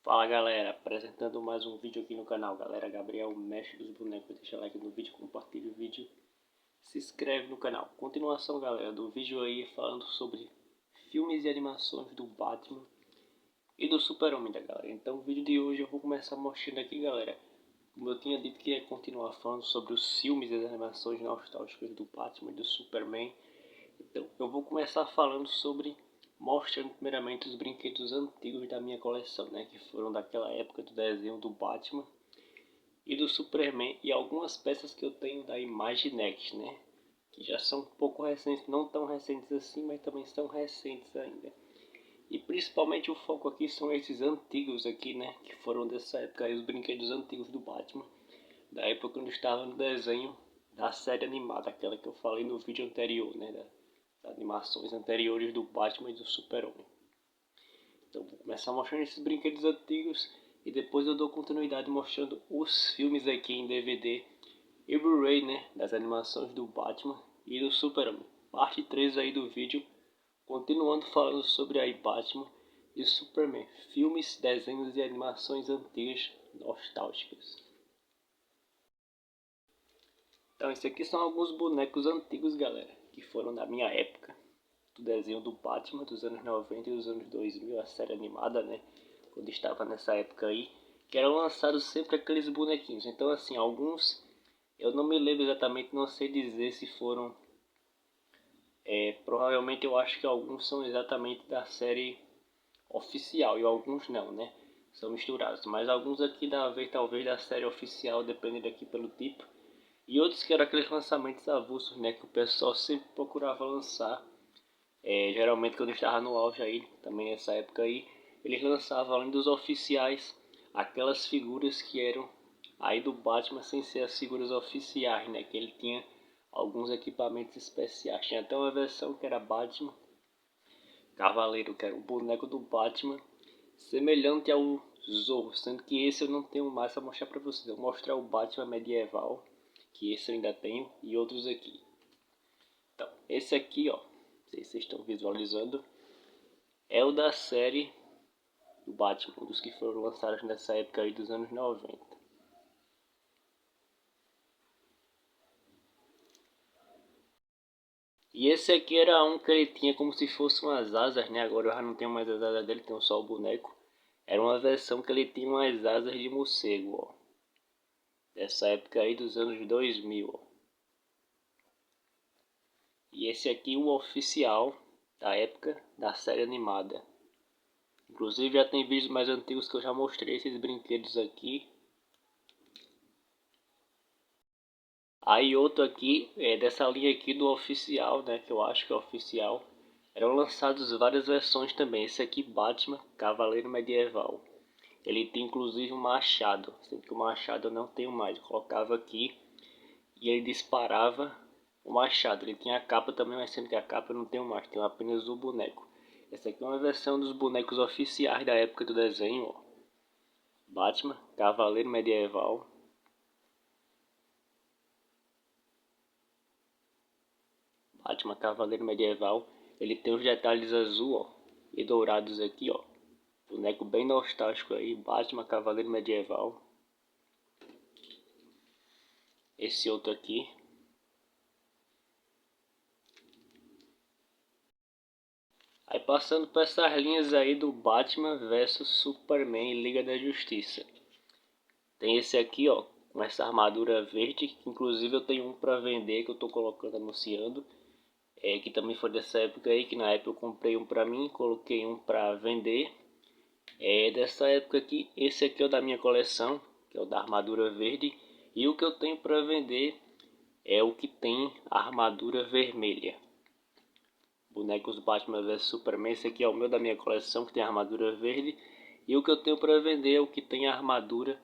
Fala galera, apresentando mais um vídeo aqui no canal, galera. Gabriel, mestre dos bonecos. Deixa like no vídeo, compartilha o vídeo, se inscreve no canal. Continuação, galera, do vídeo aí falando sobre filmes e animações do Batman e do Super-Homem, da galera. Então o vídeo de hoje eu vou começar mostrando aqui, galera, como eu tinha dito que ia continuar falando sobre os filmes e as animações nostálgicas do Batman e do Superman. Então eu vou começar falando sobre, mostrando primeiramente os brinquedos antigos da minha coleção, né, que foram daquela época do desenho do Batman e do Superman, e algumas peças que eu tenho da Imaginext, né, que já são um pouco recentes, não tão recentes assim, mas também são recentes ainda. E principalmente o foco aqui são esses antigos aqui, né, que foram dessa época aí, os brinquedos antigos do Batman, da época quando estava no desenho da série animada, aquela que eu falei no vídeo anterior, né, das animações anteriores do Batman e do Super-Homem. Então vou começar mostrando esses brinquedos antigos e depois eu dou continuidade mostrando os filmes aqui em DVD e Blu-ray, né, das animações do Batman e do Super-Homem. Parte 3 aí do vídeo, continuando falando sobre aí Batman e Superman, filmes, desenhos e animações antigas nostálgicas. Então, esses aqui são alguns bonecos antigos, galera, que foram da minha época, do desenho do Batman dos anos 90 e dos anos 2000, a série animada, né, quando estava nessa época aí, que eram lançados sempre aqueles bonequinhos. Então, assim, alguns eu não me lembro exatamente, não sei dizer se foram, provavelmente eu acho que alguns são exatamente da série oficial e alguns não, né, são misturados, mas alguns aqui da vez talvez da série oficial, dependendo aqui pelo tipo. E outros que eram aqueles lançamentos avulsos, né, que o pessoal sempre procurava lançar. Geralmente quando estava no auge aí, também nessa época aí, eles lançavam além dos oficiais, aquelas figuras que eram aí do Batman sem ser as figuras oficiais, né, que ele tinha alguns equipamentos especiais. Tinha até uma versão que era Batman Cavaleiro, que era o boneco do Batman, semelhante ao Zorro, sendo que esse eu não tenho mais para mostrar para vocês. Eu vou mostrar o Batman medieval, que esse eu ainda tenho, e outros aqui. Então, esse aqui, ó, não sei se vocês estão visualizando, é o da série do Batman, um dos que foram lançados nessa época aí dos anos 90. E esse aqui era um que ele tinha como se fosse umas asas, né? Agora eu já não tenho mais as asas dele, tenho só o boneco. Era uma versão que ele tinha umas asas de morcego, ó. Dessa época aí dos anos 2000, ó. E esse aqui o oficial da época da série animada. Inclusive já tem vídeos mais antigos que eu já mostrei esses brinquedos aqui. Aí outro aqui, dessa linha aqui do oficial, né, que eu acho que é oficial. Eram lançados várias versões também. Esse aqui, Batman, Cavaleiro Medieval. Ele tem inclusive um machado, sendo que o machado eu não tenho mais. Eu colocava aqui e ele disparava o machado. Ele tinha a capa também, mas sendo que a capa eu não tenho mais, tenho apenas o boneco. Essa aqui é uma versão dos bonecos oficiais da época do desenho, ó. Batman, Cavaleiro Medieval. Batman Cavaleiro Medieval. Ele tem os detalhes azul, ó, e dourados aqui, ó. Boneco bem nostálgico aí, Batman Cavaleiro Medieval. Esse outro aqui. Aí passando por essas linhas aí do Batman versus Superman e Liga da Justiça. Tem esse aqui, ó, com essa armadura verde, que inclusive eu tenho um para vender que eu tô colocando, anunciando. Que também foi dessa época aí, que na época eu comprei um para mim, coloquei um para vender. Dessa época aqui, esse aqui é o da minha coleção, que é o da armadura verde. E o que eu tenho para vender é o que tem a armadura vermelha. Bonecos Batman vs Superman, esse aqui é o meu da minha coleção, que tem a armadura verde. E o que eu tenho para vender é o que tem a armadura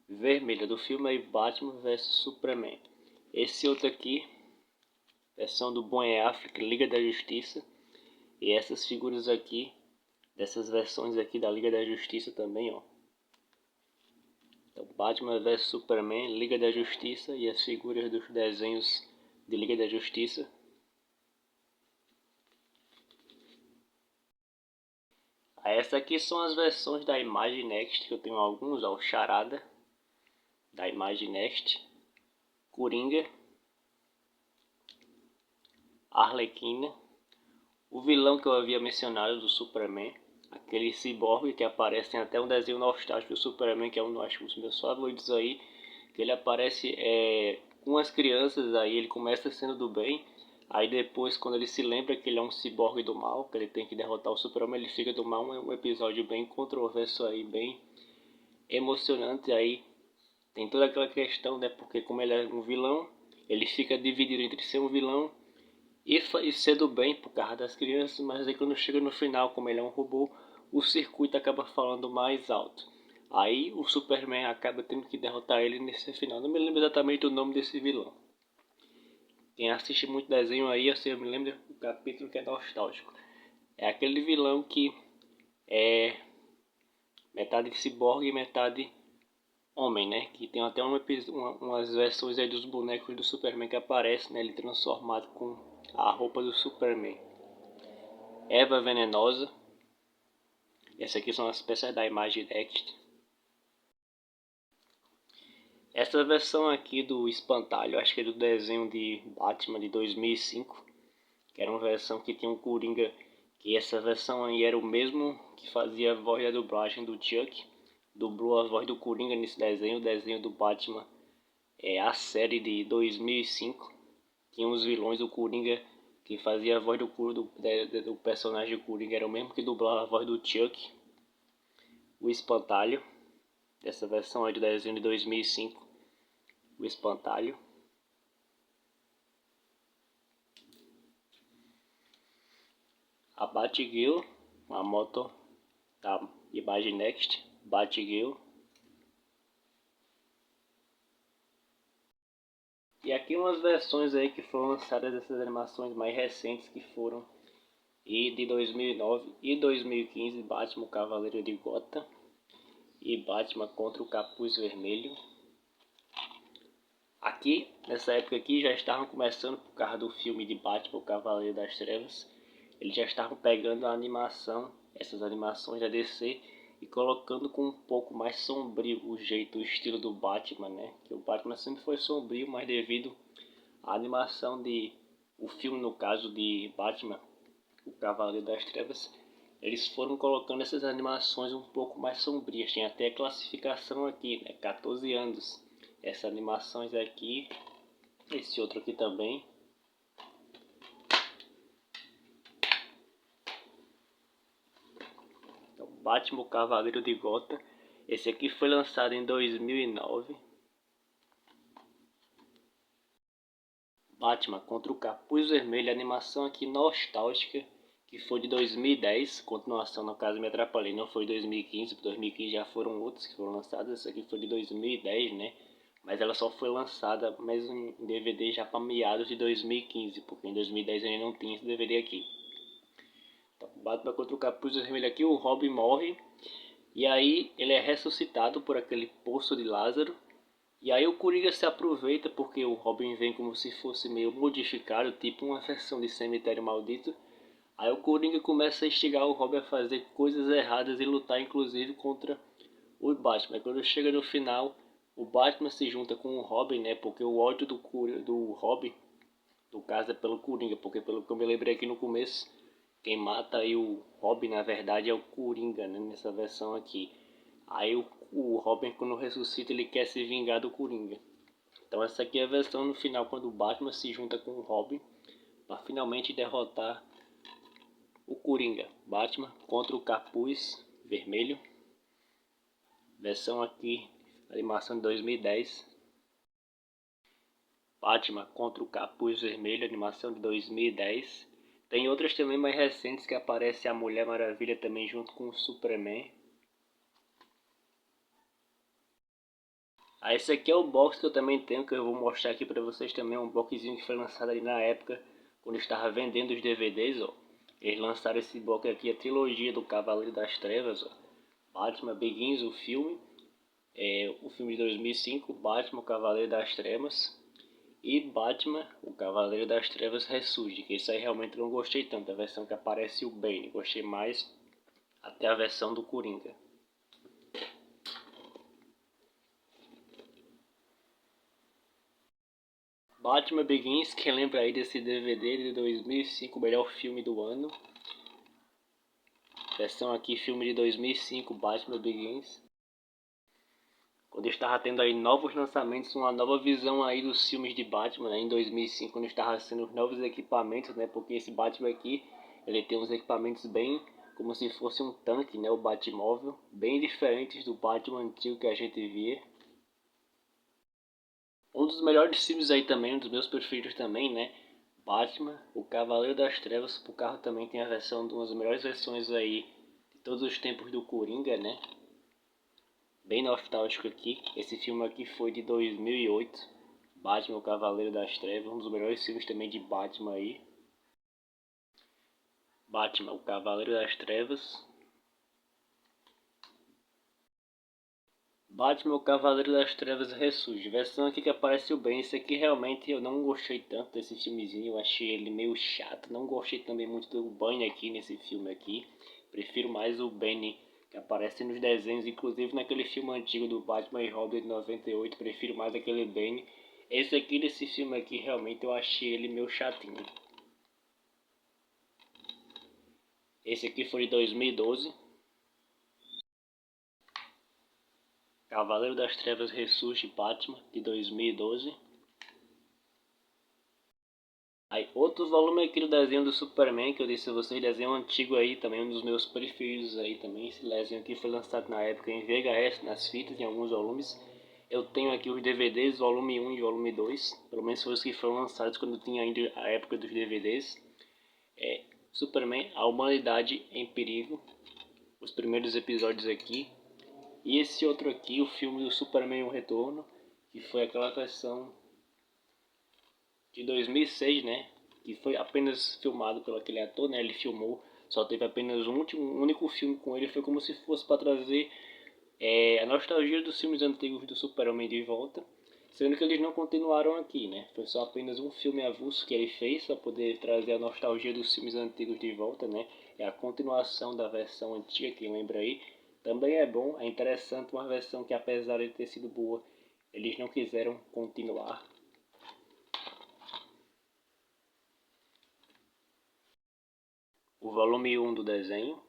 vermelha, do filme aí Batman vs Superman. Esse outro aqui, versão do Ben Affleck, Liga da Justiça. E essas figuras aqui, dessas versões aqui da Liga da Justiça também, ó. Então, Batman vs Superman, Liga da Justiça e as figuras dos desenhos de Liga da Justiça. Essa aqui são as versões da Imagem Next, que eu tenho alguns, ó, o Charada, da Imagem Next, Coringa, Arlequina, o vilão que eu havia mencionado do Superman, aquele ciborgue que aparece, tem até um desenho nostálgico do Superman, que é um dos meus favoritos aí, que ele aparece com as crianças, aí ele começa sendo do bem, aí depois quando ele se lembra que ele é um ciborgue do mal, que ele tem que derrotar o Superman, ele fica do mal. É um episódio bem controverso aí, bem emocionante aí, tem toda aquela questão, né, porque como ele é um vilão, ele fica dividido entre ser um vilão e ser do bem por causa das crianças, mas aí quando chega no final, como ele é um robô, o circuito acaba falando mais alto. Aí o Superman acaba tendo que derrotar ele nesse final. Não me lembro exatamente o nome desse vilão. Quem assiste muito desenho aí, eu me lembro do capítulo que é nostálgico. É aquele vilão que é metade ciborgue e metade homem, né? Que tem até umas versões aí dos bonecos do Superman que aparecem, né? Ele transformado com a roupa do Superman. Eva Venenosa. Essas aqui são as peças da Imagem Next. Essa versão aqui do Espantalho, acho que é do desenho de Batman de 2005, que era uma versão que tinha um Coringa, que essa versão aí era o mesmo que fazia a voz da dublagem do Chuck, dublou a voz do Coringa nesse desenho, o desenho do Batman, a série de 2005, tinha os vilões do Coringa, que fazia a voz do personagem do Coringa, era o mesmo que dublava a voz do Chuck, o Espantalho, dessa versão aí do desenho de 2005, o Espantalho. A Batgirl, uma moto da Imagem Next, Batgirl. E aqui umas versões aí que foram lançadas dessas animações mais recentes que foram de 2009 e 2015, Batman, o Cavaleiro de Gotham e Batman contra o Capuz Vermelho. Aqui, nessa época aqui, já estavam começando, por causa do filme de Batman, o Cavaleiro das Trevas, eles já estavam pegando a animação, essas animações da DC, e colocando com um pouco mais sombrio o jeito, o estilo do Batman, né? Que o Batman sempre foi sombrio, mas devido à animação o filme no caso de Batman, o Cavaleiro das Trevas, eles foram colocando essas animações um pouco mais sombrias. Tem até classificação aqui, né? 14 anos. Essas animações aqui, esse outro aqui também. Então, Batman, o Cavaleiro de Gotham. Esse aqui foi lançado em 2009. Batman contra o Capuz Vermelho, animação aqui nostálgica, que foi de 2010, continuação, no caso me atrapalhei, não foi 2015, 2015 já foram outros que foram lançados, essa aqui foi de 2010, né? Mas ela só foi lançada mesmo em DVD já para meados de 2015, porque em 2010 ainda não tinha esse DVD aqui. Então, Batman contra o Capuz Vermelho aqui, o Robin morre, e aí ele é ressuscitado por aquele poço de Lázaro. E aí o Coringa se aproveita porque o Robin vem como se fosse meio modificado, tipo uma versão de Cemitério Maldito. Aí o Coringa começa a instigar o Robin a fazer coisas erradas e lutar inclusive contra o Batman. Quando chega no final, o Batman se junta com o Robin, né? Porque o ódio do Robin, no caso, é pelo Coringa, porque pelo que eu me lembrei aqui no começo, quem mata aí o Robin na verdade é o Coringa, né? Nessa versão aqui. Aí o Robin, quando ressuscita, ele quer se vingar do Coringa. Então essa aqui é a versão no final, quando o Batman se junta com o Robin para finalmente derrotar o Coringa. Batman contra o Capuz Vermelho. Versão aqui, animação de 2010. Batman contra o Capuz Vermelho, animação de 2010. Tem outras também mais recentes que aparece a Mulher Maravilha também junto com o Superman. Esse aqui é o box que eu também tenho, que eu vou mostrar aqui para vocês também. Um boxzinho que foi lançado ali na época, quando eu estava vendendo os DVDs, ó. Eles lançaram esse box aqui, a trilogia do Cavaleiro das Trevas, ó. Batman Begins, o filme. O filme de 2005, Batman, o Cavaleiro das Trevas. E Batman, o Cavaleiro das Trevas Ressurge, que esse aí realmente eu não gostei tanto, a versão que aparece o Bane. Gostei mais até a versão do Coringa. Batman Begins, quem lembra aí desse DVD de 2005, o melhor filme do ano. Versão aqui, filme de 2005, Batman Begins. Quando eu estava tendo aí novos lançamentos, uma nova visão aí dos filmes de Batman, né, em 2005, quando estava sendo os novos equipamentos, né, porque esse Batman aqui, ele tem uns equipamentos bem como se fosse um tanque, né, o Batmóvel, bem diferentes do Batman antigo que a gente via. Um dos melhores filmes aí também, um dos meus preferidos também, né, Batman, o Cavaleiro das Trevas. O carro também tem a versão de uma das melhores versões aí de todos os tempos do Coringa, né, bem nostálgico aqui. Esse filme aqui foi de 2008, Batman, o Cavaleiro das Trevas, um dos melhores filmes também de Batman aí. Batman, o Cavaleiro das Trevas. Batman, o Cavaleiro das Trevas ressurge. Versão aqui que apareceu bem. Esse aqui realmente eu não gostei tanto desse filmezinho. Eu achei ele meio chato. Não gostei também muito do Bane aqui nesse filme aqui. Prefiro mais o Bane que aparece nos desenhos, inclusive naquele filme antigo do Batman e Robin de 98. Prefiro mais aquele Bane. Esse aqui desse filme aqui realmente eu achei ele meio chatinho. Esse aqui foi de 2012. Cavaleiro das Trevas ressurge, Batman de 2012. Aí outro volume aqui do desenho do Superman, que eu disse a vocês, desenho antigo aí, também um dos meus preferidos aí também. Esse desenho aqui foi lançado na época em VHS, nas fitas, em alguns volumes. Eu tenho aqui os DVDs, volume 1 e volume 2, pelo menos foi os que foram lançados quando tinha ainda a época dos DVDs. Superman, a humanidade em perigo, os primeiros episódios aqui. E esse outro aqui, o filme do Superman O Retorno, que foi aquela versão de 2006, né? Que foi apenas filmado pelo aquele ator, né? Ele filmou, só teve apenas um único filme com ele. Foi como se fosse para trazer a nostalgia dos filmes antigos do Super-Homem de volta. Sendo que eles não continuaram aqui, né? Foi só apenas um filme avulso que ele fez para poder trazer a nostalgia dos filmes antigos de volta, né? É a continuação da versão antiga, quem lembra aí. Também é bom, é interessante, uma versão que apesar de ter sido boa, eles não quiseram continuar. O volume 1 do desenho.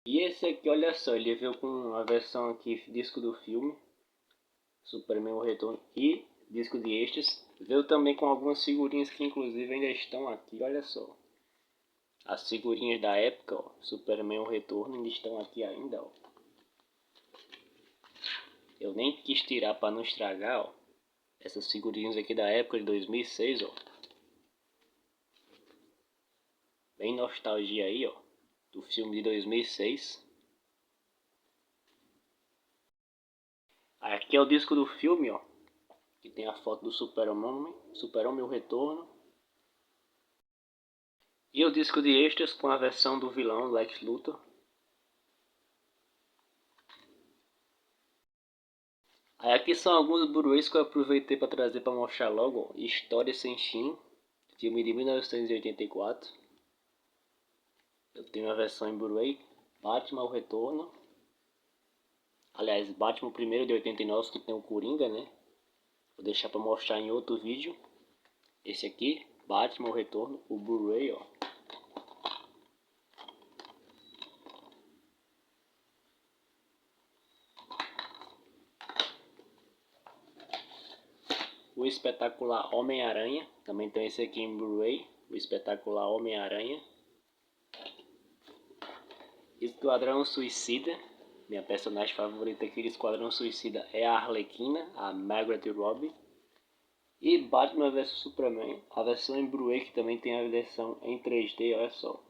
E esse aqui, olha só, ele veio com a versão aqui, disco do filme, Superman O Retorno, e disco de extras. Veio também com algumas figurinhas que inclusive ainda estão aqui, olha só. As figurinhas da época, ó, Superman O Retorno, ainda estão aqui ainda, ó. Eu nem quis tirar para não estragar, ó. Essas figurinhas aqui da época de 2006, ó. Bem nostalgia aí, ó. Do filme de 2006. Aqui é o disco do filme, ó. Que tem a foto do Super-Homem O Retorno. E o disco de extras com a versão do vilão Lex Luthor. Aí aqui são alguns Blu-rays que eu aproveitei para trazer para mostrar logo. Ó. História Sem Fim, filme de 1984. Eu tenho a versão em Blu-ray. Batman O Retorno. Aliás, Batman o primeiro de 89 que tem o Coringa, né? Vou deixar para mostrar em outro vídeo. Esse aqui, Batman O Retorno, o Blu-ray, ó. O espetacular Homem-Aranha, também tem esse aqui em Blu-ray, o espetacular Homem-Aranha. Esquadrão Suicida, minha personagem favorita aqui do Esquadrão Suicida é a Arlequina, a Margaret Robbie. E Batman vs Superman, a versão em Blu-ray que também tem a versão em 3D, olha só.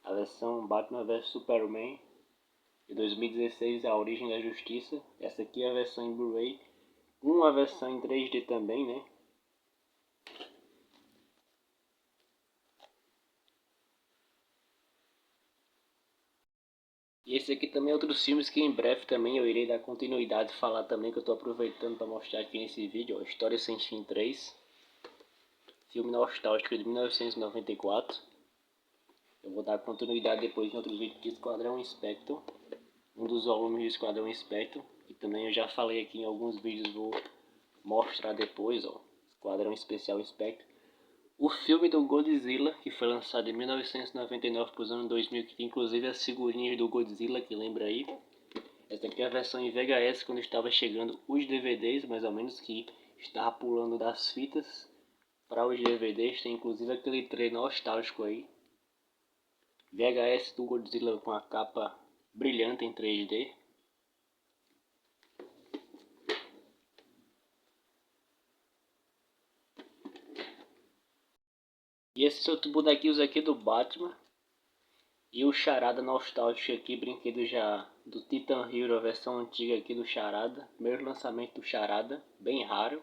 A versão Batman vs Superman de 2016, A Origem da Justiça. Essa aqui é a versão em Blu-ray, uma versão em 3D também, né? E esse aqui também é outros filmes que em breve também eu irei dar continuidade, falar também, que eu estou aproveitando para mostrar aqui nesse vídeo, ó, História Sem Fim 3. filme nostálgico de 1994. Eu vou dar continuidade depois em outros vídeos de Esquadrão Spectre, um dos volumes de Esquadrão Spectre, e também eu já falei aqui em alguns vídeos, vou mostrar depois, ó, Esquadrão Especial Spectre. O filme do Godzilla, que foi lançado em 1999 para os anos 2000, que tem inclusive as figurinhas do Godzilla, que lembra aí. Essa aqui é a versão em VHS, quando estava chegando os DVDs, mais ou menos, que estava pulando das fitas para os DVDs. Tem inclusive aquele trem nostálgico aí. VHS do Godzilla com a capa brilhante em 3D. E esses outros bonequinhos aqui do Batman. E o Charada nostálgico aqui, brinquedo já do Titan Hero, a versão antiga aqui do Charada. Primeiro lançamento do Charada, bem raro.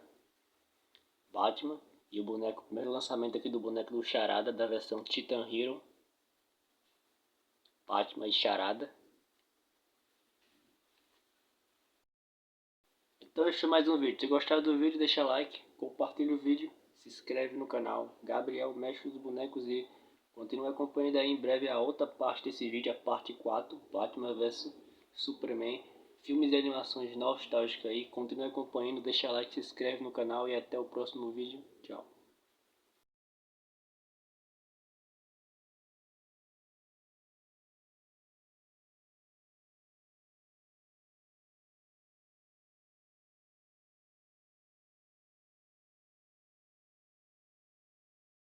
Batman. E o boneco, primeiro lançamento aqui do boneco do Charada, da versão Titan Hero. Batman e Charada. Então esse é mais um vídeo. Se gostaram do vídeo, deixa like, compartilha o vídeo, se inscreve no canal. Gabriel Mestre dos Bonecos e continue acompanhando aí em breve a outra parte desse vídeo, a parte 4, Batman vs Superman. Filmes de animações nostálgicas aí. Continue acompanhando, deixa like, se inscreve no canal e até o próximo vídeo. Tchau.